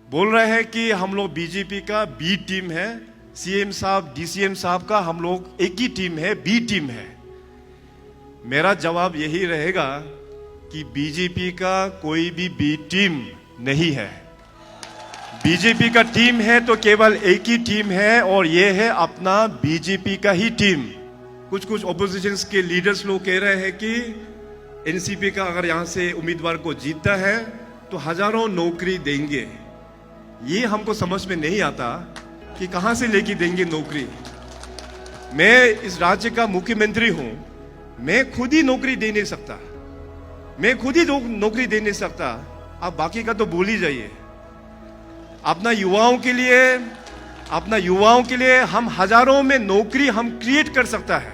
बोल रहे हैं कि हम लोग बीजेपी का बी टीम है, सीएम साहब डीसीएम साहब का हम लोग एक ही टीम है, बी टीम है। मेरा जवाब यही रहेगा कि बीजेपी का कोई भी बी टीम नहीं है। बीजेपी का टीम है तो केवल एक ही टीम है और ये है अपना बीजेपी का ही टीम। कुछ ऑपोजिशन के लीडर्स लोग कह रहे हैं कि एनसीपी का अगर यहां से उम्मीदवार को जीतता है तो हजारों नौकरी देंगे। ये हमको समझ में नहीं आता कि कहां से लेके देंगे नौकरी। मैं इस राज्य का मुख्यमंत्री हूं, मैं खुद ही नौकरी दे नहीं सकता, मैं खुद ही नौकरी दे नहीं सकता। आप बाकी का तो भूल ही जाइए। अपना युवाओं के लिए हम हजारों में नौकरी हम क्रिएट कर सकता है।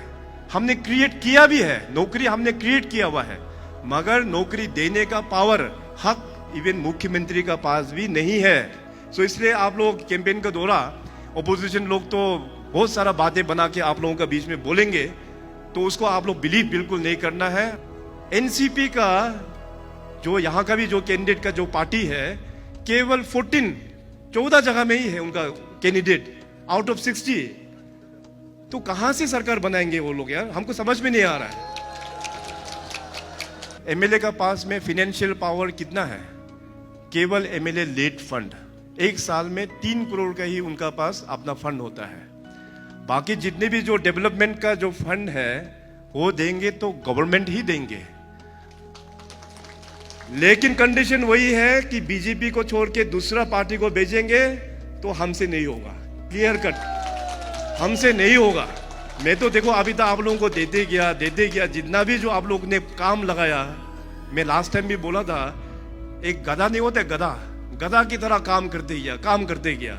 हमने क्रिएट किया भी है, नौकरी हमने क्रिएट किया हुआ है, मगर नौकरी देने का पावर, हक इवन मुख्यमंत्री का पास भी नहीं है। सो इसलिए आप लोग कैंपेन का दौरा, ऑपोजिशन लोग तो बहुत सारा बातें बना के आप लोगों के बीच में बोलेंगे, तो उसको आप लोग बिलीव बिल्कुल नहीं करना है। एनसीपी का जो यहाँ का भी जो कैंडिडेट का जो पार्टी है, केवल 14 जगह में ही है उनका कैंडिडेट आउट ऑफ 60। तो कहां से सरकार बनाएंगे वो लोग यार, हमको समझ में नहीं आ रहा है। एमएलए का पास में फाइनेंशियल पावर कितना है? केवल एमएलए लेट फंड, एक साल में 3 करोड़ का ही उनका पास अपना फंड होता है। बाकी जितने भी जो डेवलपमेंट का जो फंड है वो देंगे तो गवर्नमेंट ही देंगे, लेकिन कंडीशन वही है कि बीजेपी को छोड़ के दूसरा पार्टी को भेजेंगे तो हमसे नहीं होगा। क्लियर कट, हमसे नहीं होगा। मैं तो देखो अभी तक आप लोगों को देते गया जितना भी जो आप लोग ने काम लगाया। मैं लास्ट टाइम भी बोला था, एक गधा नहीं होता, गधा की तरह काम करते गया।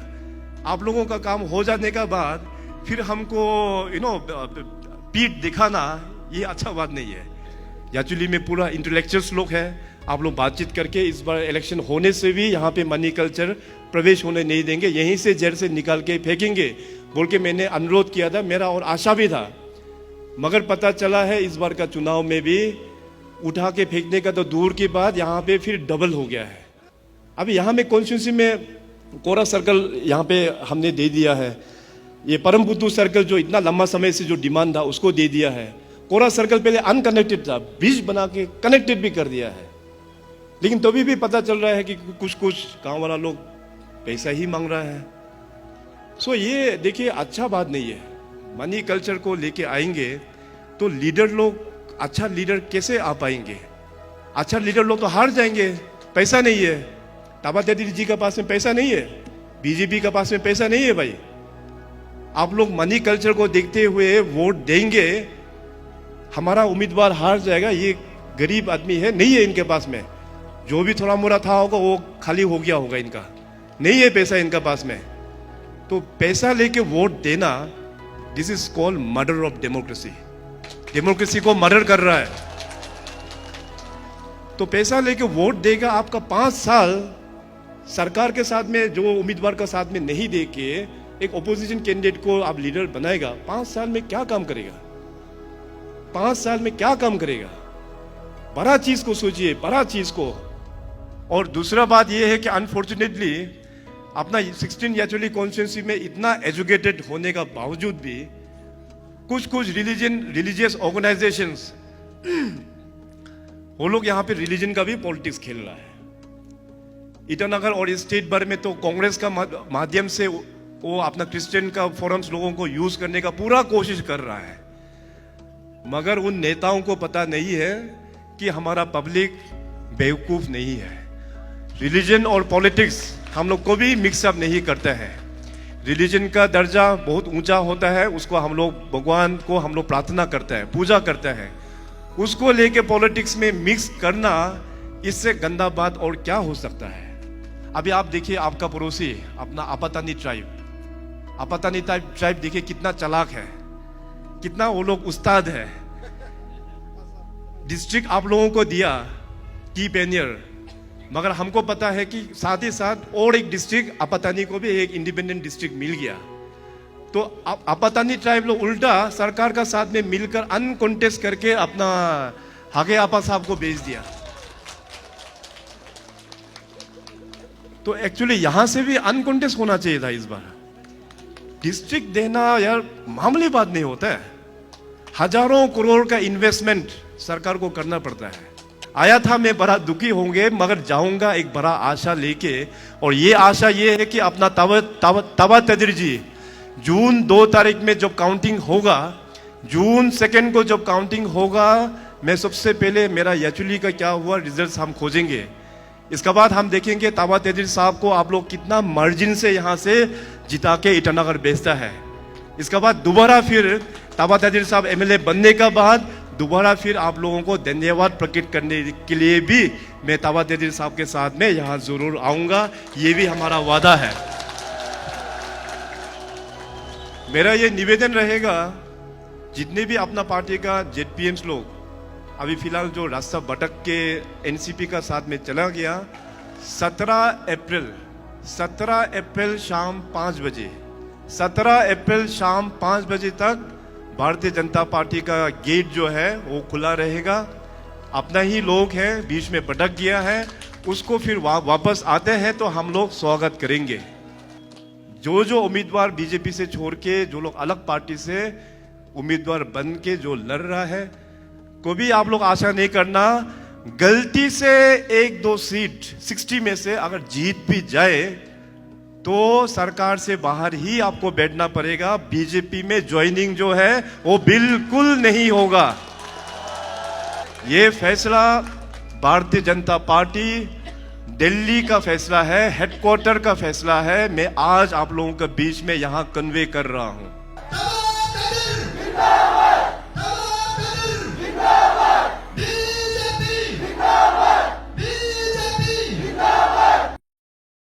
आप लोगों का काम हो जाने का बाद फिर हमको पीठ दिखाना, ये अच्छा बात नहीं है। एक्चुअली में पूरा इंटेलेक्चुअल्स लोग हैं, आप लोग बातचीत करके इस बार इलेक्शन होने से भी यहाँ पे मनी कल्चर प्रवेश होने नहीं देंगे, यहीं से जड़ से निकाल के फेंकेंगे बोल के मैंने अनुरोध किया था, मेरा और आशा भी था। मगर पता चला है इस बार का चुनाव में भी उठा के फेंकने का तो दूर की बात, यहाँ पे फिर डबल हो गया है। अभी यहाँ में कॉन्स्टिट्यूंसी में कोरा सर्कल यहाँ पे हमने दे दिया है। ये परम पुतु सर्कल जो इतना लंबा समय से जो डिमांड था उसको दे दिया है। कोरा सर्कल पहले अनकनेक्टेड था, ब्रिज बना के कनेक्टेड भी कर दिया है, लेकिन तभी भी पता चल रहा है कि कुछ गांव वाला लोग पैसा ही मांग रहा है। सो ये देखिए अच्छा बात नहीं है। मनी कल्चर को लेके आएंगे तो लीडर लोग, अच्छा लीडर कैसे आ पाएंगे? अच्छा लीडर लोग तो हार जाएंगे, पैसा नहीं है। ताबा देवी जी के पास में पैसा नहीं है, बीजेपी के पास में पैसा नहीं है। भाई आप लोग मनी कल्चर को देखते हुए वोट देंगे, हमारा उम्मीदवार हार जाएगा। ये गरीब आदमी है, नहीं है इनके पास में, जो भी थोड़ा मोड़ा था होगा वो खाली हो गया होगा, इनका नहीं है पैसा इनका पास में। तो पैसा लेके वोट देना, this is called murder of democracy. Democracy को मर्डर कर रहा है। तो पैसा लेके वोट देगा, आपका 5 साल सरकार के साथ में, जो उम्मीदवार का साथ में नहीं दे के एक ऑपोजिशन कैंडिडेट को आप लीडर बनाएगा, 5 साल में क्या काम करेगा? 5 साल में क्या काम करेगा? बड़ा चीज को सोचिए, बड़ा चीज को। और दूसरा बात यह है कि अनफॉर्चुनेटली अपना 16 एक्चुअली कॉन्स्टिट्यूंसी में इतना एजुकेटेड होने का बावजूद भी कुछ रिलीजियस ऑर्गेनाइजेशंस वो लोग यहाँ पे रिलीजन का भी पॉलिटिक्स खेल रहा है। ईटानगर और स्टेट भर में तो कांग्रेस का माध्यम से वो अपना क्रिश्चियन का फोरम्स लोगों को यूज करने का पूरा कोशिश कर रहा है, मगर उन नेताओं को पता नहीं है कि हमारा पब्लिक बेवकूफ नहीं है। रिलीजन और पॉलिटिक्स हम लोग को भी मिक्सअप नहीं करते हैं। रिलीजन का दर्जा बहुत ऊंचा होता है, उसको हम लोग भगवान को हम लोग प्रार्थना करते हैं, पूजा करते हैं। उसको लेके पॉलिटिक्स में मिक्स करना, इससे गंदा बात और क्या हो सकता है? अभी आप देखिए आपका पड़ोसी अपना आपातानी ट्राइब देखिए कितना चालाक है, कितना वो लोग उस्ताद है। डिस्ट्रिक्ट आप लोगों को दिया की पेनियर, मगर हमको पता है कि साथ ही साथ और एक डिस्ट्रिक्ट आपातानी को भी एक इंडिपेंडेंट डिस्ट्रिक्ट मिल गया। तो आपातानी ट्राइब लोग उल्टा सरकार का साथ में मिलकर अनकॉन्टेस्ट करके अपना हागे आपा साहब को भेज दिया। तो एक्चुअली यहां से भी अनकॉन्टेस्ट होना चाहिए था इस बार। डिस्ट्रिक्ट देना यार मामूली बात नहीं होता है, हजारों करोड़ का इन्वेस्टमेंट सरकार को करना पड़ता है। आया था मैं बड़ा दुखी होंगे, मगर जाऊंगा एक बड़ा आशा लेके, और ये आशा ये है कि अपना तवा तदरीजी जून 2 तारीख में जब काउंटिंग होगा, जून 2 को जब काउंटिंग होगा, मैं सबसे पहले मेरा यचुली का क्या हुआ रिजल्ट हम खोजेंगे। इसके बाद हम देखेंगे ताबा तेदिर साहब को आप लोग कितना मार्जिन से यहाँ से जिता के ईटानगर भेजता है। इसके बाद दोबारा फिर ताबा तेदिर साहब एमएलए बनने का बाद दोबारा फिर आप लोगों को धन्यवाद प्रकट करने के लिए भी मैं ताबा तेदिर साहब के साथ में यहाँ जरूर आऊंगा, ये भी हमारा वादा है। मेरा ये निवेदन रहेगा, जितने भी अपना पार्टी का जेडपीएम्स लोग अभी फिलहाल जो रास्ता भटक के एनसीपी का साथ में चला गया, 17 अप्रैल शाम 5 बजे 17 अप्रैल शाम 5 बजे तक भारतीय जनता पार्टी का गेट जो है वो खुला रहेगा। अपना ही लोग हैं, बीच में भटक गया है, उसको फिर वापस आते हैं तो हम लोग स्वागत करेंगे। जो उम्मीदवार बीजेपी से छोड़ के, जो लोग अलग पार्टी से उम्मीदवार बन के जो लड़ रहा है, को भी आप लोग आशा नहीं करना, गलती से 1-2 सीट 60 में से अगर जीत भी जाए तो सरकार से बाहर ही आपको बैठना पड़ेगा। बीजेपी में ज्वाइनिंग जो है वो बिल्कुल नहीं होगा। ये फैसला भारतीय जनता पार्टी दिल्ली का फैसला है, हेडक्वार्टर का फैसला है। मैं आज आप लोगों के बीच में यहां कन्वे कर रहा हूं।